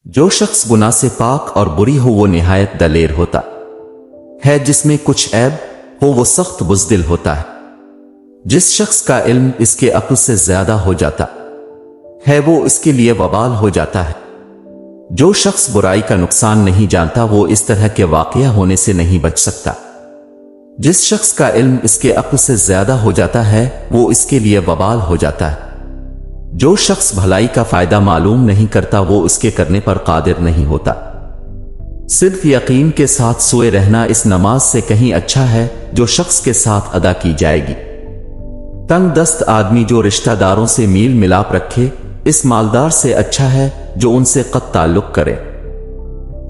جو شخص گناہ سے پاک اور بری ہو وہ نہایت دلیر ہوتا ہے، جس میں کچھ عیب ہو وہ سخت بزدل ہوتا ہے۔ جس شخص کا علم اس کے عقل سے زیادہ ہو جاتا ہے وہ اس کے لیے وبال ہو جاتا ہے۔ جو شخص برائی کا نقصان نہیں جانتا وہ اس طرح کے واقعہ ہونے سے نہیں بچ سکتا۔ جس شخص کا علم اس کے عقل سے زیادہ ہو جاتا ہے وہ اس کے لیے وبال ہو جاتا ہے۔ جو شخص بھلائی کا فائدہ معلوم نہیں کرتا وہ اس کے کرنے پر قادر نہیں ہوتا۔ صرف یقین کے ساتھ سوئے رہنا اس نماز سے کہیں اچھا ہے جو شخص کے ساتھ ادا کی جائے گی۔ تنگ دست آدمی جو رشتہ داروں سے میل ملاپ رکھے اس مالدار سے اچھا ہے جو ان سے قط تعلق کرے۔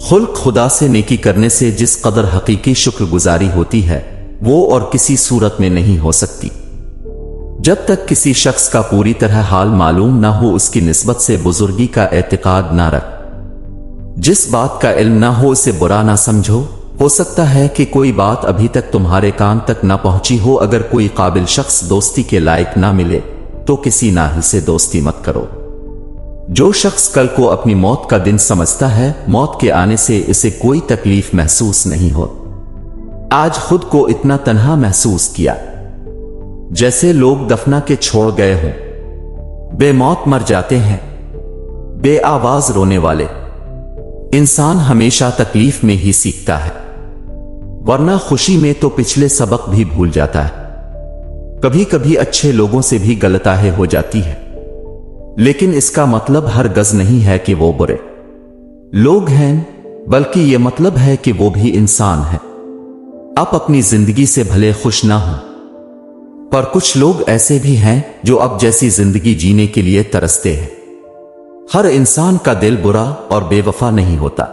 خلق خدا سے نیکی کرنے سے جس قدر حقیقی شکر گزاری ہوتی ہے وہ اور کسی صورت میں نہیں ہو سکتی۔ جب تک کسی شخص کا پوری طرح حال معلوم نہ ہو اس کی نسبت سے بزرگی کا اعتقاد نہ رکھ۔ جس بات کا علم نہ ہو اسے برا نہ سمجھو۔ ہو سکتا ہے کہ کوئی بات ابھی تک تمہارے کان تک نہ پہنچی ہو۔ اگر کوئی قابل شخص دوستی کے لائق نہ ملے تو کسی نااہل سے دوستی مت کرو۔ جو شخص کل کو اپنی موت کا دن سمجھتا ہے موت کے آنے سے اسے کوئی تکلیف محسوس نہیں ہو۔ آج خود کو اتنا تنہا محسوس کیا جیسے لوگ دفنا کے چھوڑ گئے ہوں۔ بے موت مر جاتے ہیں، بے آواز رونے والے۔ انسان ہمیشہ تکلیف میں ہی سیکھتا ہے، ورنہ خوشی میں تو پچھلے سبق بھی بھول جاتا ہے۔ کبھی کبھی اچھے لوگوں سے بھی غلطیاں ہو جاتی ہے، لیکن اس کا مطلب ہرگز نہیں ہے کہ وہ برے لوگ ہیں، بلکہ یہ مطلب ہے کہ وہ بھی انسان ہیں۔ آپ اپنی زندگی سے بھلے خوش نہ ہوں، پر کچھ لوگ ایسے بھی ہیں جو اب جیسی زندگی جینے کے لیے ترستے ہیں۔ ہر انسان کا دل برا اور بے وفا نہیں ہوتا،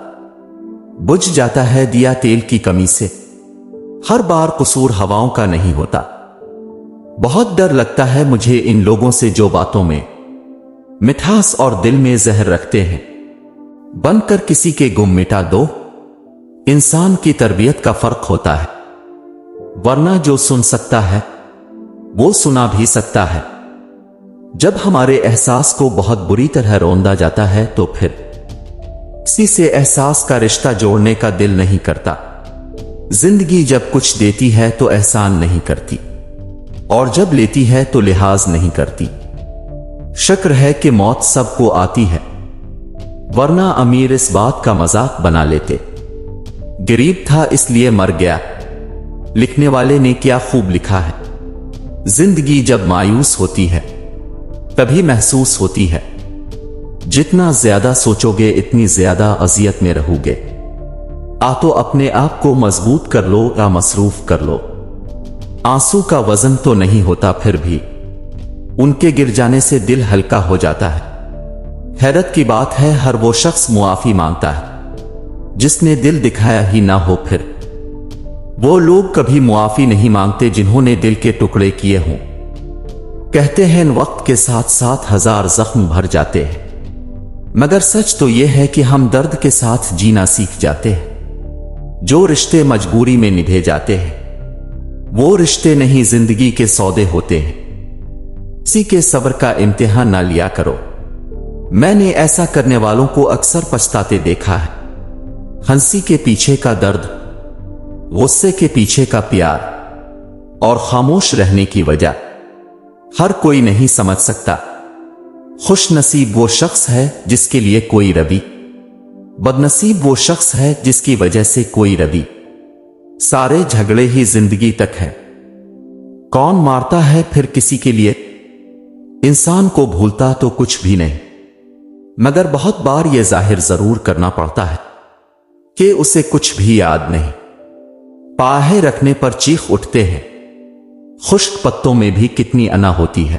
بجھ جاتا ہے دیا تیل کی کمی سے۔ ہر بار قصور ہواؤں کا نہیں ہوتا۔ بہت ڈر لگتا ہے مجھے ان لوگوں سے جو باتوں میں مٹھاس اور دل میں زہر رکھتے ہیں۔ بن کر کسی کے گم مٹا دو۔ انسان کی تربیت کا فرق ہوتا ہے، ورنہ جو سن سکتا ہے وہ سنا بھی سکتا ہے۔ جب ہمارے احساس کو بہت بری طرح روندا جاتا ہے تو پھر کسی سے احساس کا رشتہ جوڑنے کا دل نہیں کرتا۔ زندگی جب کچھ دیتی ہے تو احسان نہیں کرتی، اور جب لیتی ہے تو لحاظ نہیں کرتی۔ شکر ہے کہ موت سب کو آتی ہے، ورنہ امیر اس بات کا مذاق بنا لیتے۔ غریب تھا اس لیے مر گیا۔ لکھنے والے نے کیا خوب لکھا ہے۔ زندگی جب مایوس ہوتی ہے تبھی محسوس ہوتی ہے۔ جتنا زیادہ سوچو گے اتنی زیادہ اذیت میں رہو گے۔ تو اپنے آپ کو مضبوط کر لو یا مصروف کر لو۔ آنسو کا وزن تو نہیں ہوتا، پھر بھی ان کے گر جانے سے دل ہلکا ہو جاتا ہے۔ حیرت کی بات ہے ہر وہ شخص معافی مانگتا ہے جس نے دل دکھایا ہی نہ ہو۔ پھر وہ لوگ کبھی معافی نہیں مانگتے جنہوں نے دل کے ٹکڑے کیے ہوں۔ کہتے ہیں وقت کے ساتھ ساتھ ہزار زخم بھر جاتے ہیں، مگر سچ تو یہ ہے کہ ہم درد کے ساتھ جینا سیکھ جاتے ہیں۔ جو رشتے مجبوری میں نبھے جاتے ہیں وہ رشتے نہیں زندگی کے سودے ہوتے ہیں۔ کسی کے صبر کا امتحان نہ لیا کرو۔ میں نے ایسا کرنے والوں کو اکثر پچھتاتے دیکھا ہے۔ ہنسی کے پیچھے کا درد، غصے کے پیچھے کا پیار، اور خاموش رہنے کی وجہ ہر کوئی نہیں سمجھ سکتا۔ خوش نصیب وہ شخص ہے جس کے لیے کوئی ربی، بد نصیب وہ شخص ہے جس کی وجہ سے کوئی ربی۔ سارے جھگڑے ہی زندگی تک ہے۔ کون مارتا ہے پھر کسی کے لیے؟ انسان کو بھولتا تو کچھ بھی نہیں، مگر بہت بار یہ ظاہر ضرور کرنا پڑتا ہے کہ اسے کچھ بھی یاد نہیں۔ پاہے رکھنے پر چیخ اٹھتے ہیں، خشک پتوں میں بھی کتنی انا ہوتی ہے۔